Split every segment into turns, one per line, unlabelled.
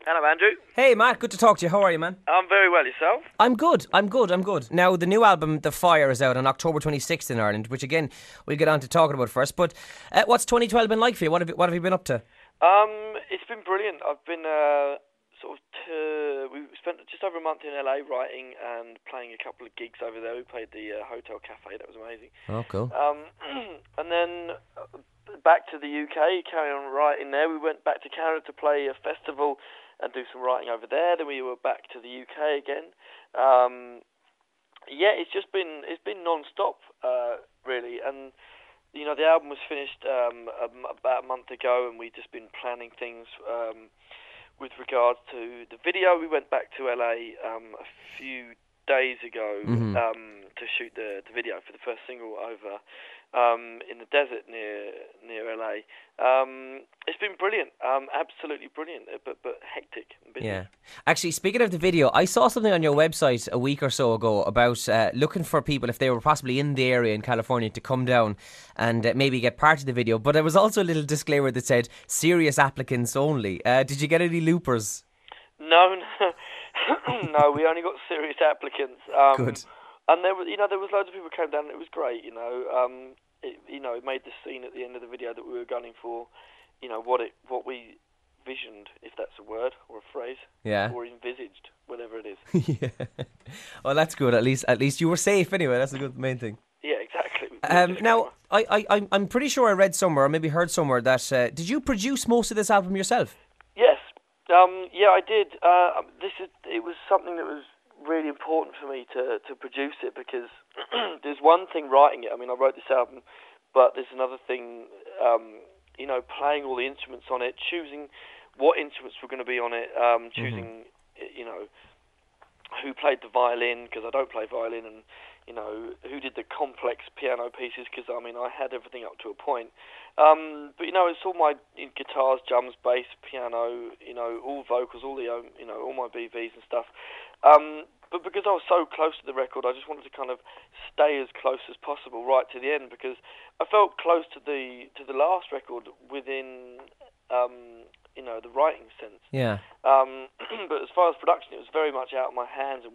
Hello, Andrew.
Hey, Matt, good to talk to you. How are you, man?
I'm very well, yourself?
I'm good. Now, the new album, The Fire, is out on October 26th in Ireland, which, again, we'll get on to talking about first. But what's 2012 been like for you? What have you been up to?
It's been brilliant. I've been we spent just over a month in LA writing and playing a couple of gigs over there. We played the Hotel Cafe. That was amazing.
Oh, cool.
And then back to the UK, carry on writing there. We went back to Canada to play a festival and do some writing over there. Then we were back to the UK again. It's been non-stop, really. And the album was finished about a month ago, and we've just been planning things with regards to the video. We went back to LA a few days ago to shoot the video for the first single over in the desert near LA. It's been brilliant, absolutely brilliant, but hectic and busy.
Yeah. Actually, speaking of the video, I saw something on your website a week or so ago about looking for people, if they were possibly in the area in California, to come down and maybe get part of the video. But there was also a little disclaimer that said serious applicants only. Did you get any loopers?
No, no, we only got serious applicants.
Good.
And there was loads of people who came down, and it was great. It made the scene at the end of the video that we were gunning for. What we visioned, if that's a word or a phrase.
Yeah.
Or envisaged, whatever it is.
Yeah. Well, that's good. At least you were safe anyway. That's the good main thing.
Yeah, exactly.
Now, I'm pretty sure I read somewhere, or maybe heard somewhere, that did you produce most of this album yourself?
Yes. I did. It was something that was really important for me to produce it, because there's one thing writing it. I mean, I wrote this album, but there's another thing, playing all the instruments on it, choosing what instruments were going to be on it, choosing, who played the violin, because I don't play violin, and who did the complex piano pieces, because I had everything up to a point. But it's all my guitars, drums, bass, piano, all vocals, all the all my BVs and stuff. But because I was so close to the record, I just wanted to kind of stay as close as possible right to the end, because I felt close to the last record within the writing sense.
Yeah.
But as far as production, it was very much out of my hands, and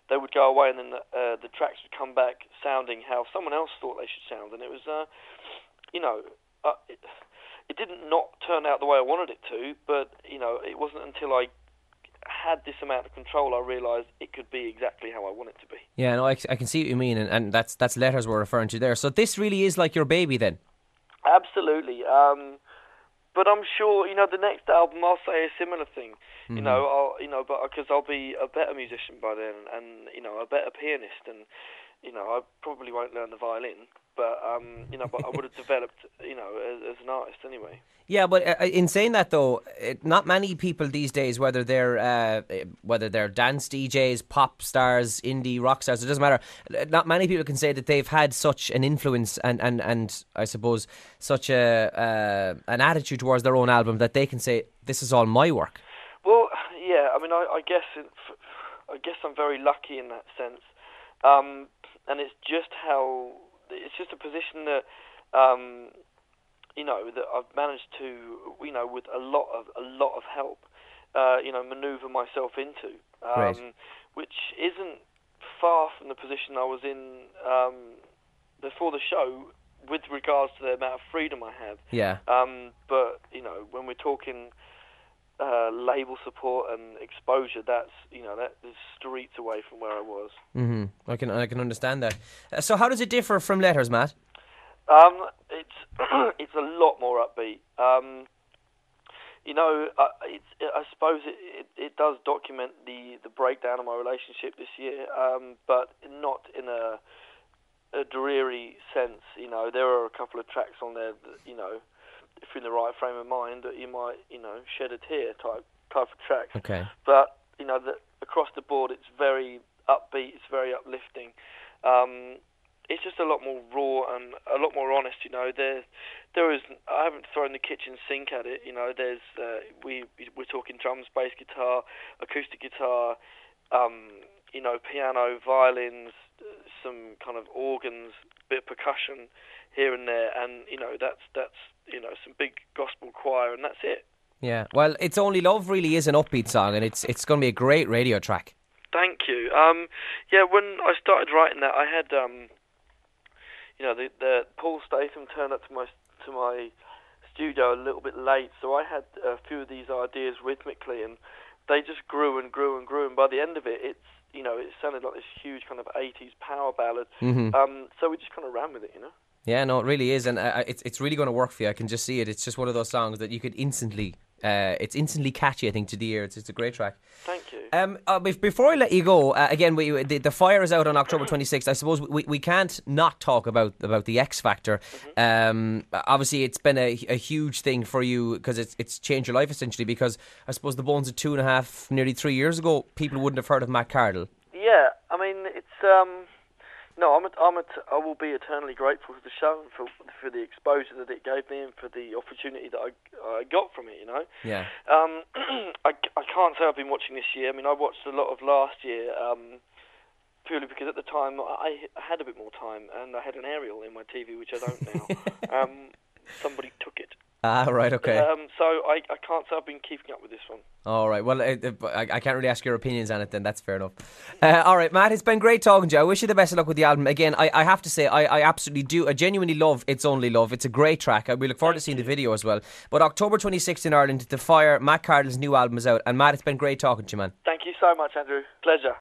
they would go away, and then the tracks would come back sounding how someone else thought they should sound, and it was it didn't not turn out the way I wanted it to, but it wasn't until I had this amount of control I realised it could be exactly how I want it to be.
Yeah, no, I can see what you mean, and that's Letters we're referring to there. So this really is like your baby then?
Absolutely. But I'm sure, the next album I'll say a similar thing. But because I'll be a better musician by then, and a better pianist, and I probably won't learn the violin, but but I would have developed, as an artist anyway.
Yeah, but in saying that though, not many people these days, whether they're dance DJs, pop stars, indie rock stars, it doesn't matter. Not many people can say that they've had such an influence and I suppose such an attitude towards their own album that they can say this is all my work.
Well, yeah, I guess I'm very lucky in that sense, and it's just a position that. That I've managed to, with a lot of help, maneuver myself into, which isn't far from the position I was in before the show, with regards to the amount of freedom I have.
Yeah.
But when we're talking label support and exposure, that is streets away from where I was.
I can understand that. So how does it differ from Letters, Matt?
It's a lot more upbeat. I suppose it does document the breakdown of my relationship this year, but not in a dreary sense. There are a couple of tracks on there that, if you're in the right frame of mind, that you might, shed a tear type of tracks.
Okay.
But across the board, it's very upbeat. It's very uplifting. It's just a lot more raw and a lot more honest. There is. I haven't thrown the kitchen sink at it. There's. We're talking drums, bass guitar, acoustic guitar, piano, violins, some kind of organs, bit of percussion here and there, and that's some big gospel choir, and that's it.
Yeah, well, It's Only Love really is an upbeat song, and it's going to be a great radio track.
Thank you. Yeah, when I started writing that, I had the Paul Statham turned up to my studio a little bit late, so I had a few of these ideas rhythmically, and they just grew and grew and grew, and by the end of it, it sounded like this huge kind of 80s power ballad. So we just kind of ran with it,
Yeah, no, it really is, and it's really going to work for you. I can just see it. It's just one of those songs that you could instantly. It's instantly catchy, I think, to the ear. It's a great track.
Thank you.
Before I let you go, again, the Fire is out on October 26th. I suppose we can't not talk about the X Factor. Obviously, it's been a huge thing for you because it's changed your life essentially. Because I suppose the bones of 2.5, nearly 3 years ago, people wouldn't have heard of Matt Cardle.
Yeah, I mean it's. No, I will be eternally grateful for the show and for the exposure that it gave me and for the opportunity that I got from it.
Yeah.
I can't say I've been watching this year. I mean, I watched a lot of last year purely because at the time I had a bit more time and I had an aerial in my TV, which I don't now. Somebody took it.
Ah, right, okay.
So I can't say I've been keeping up with this one.
All right, well, I can't really ask your opinions on it then, that's fair enough. All right, Matt, it's been great talking to you. I wish you the best of luck with the album. Again, I have to say, I absolutely do, I genuinely love It's Only Love. It's a great track. We look forward to seeing the video as well. But October 26th in Ireland, The Fire, Matt Cardle's new album is out. And Matt, it's been great talking to you, man.
Thank you so much, Andrew. Pleasure.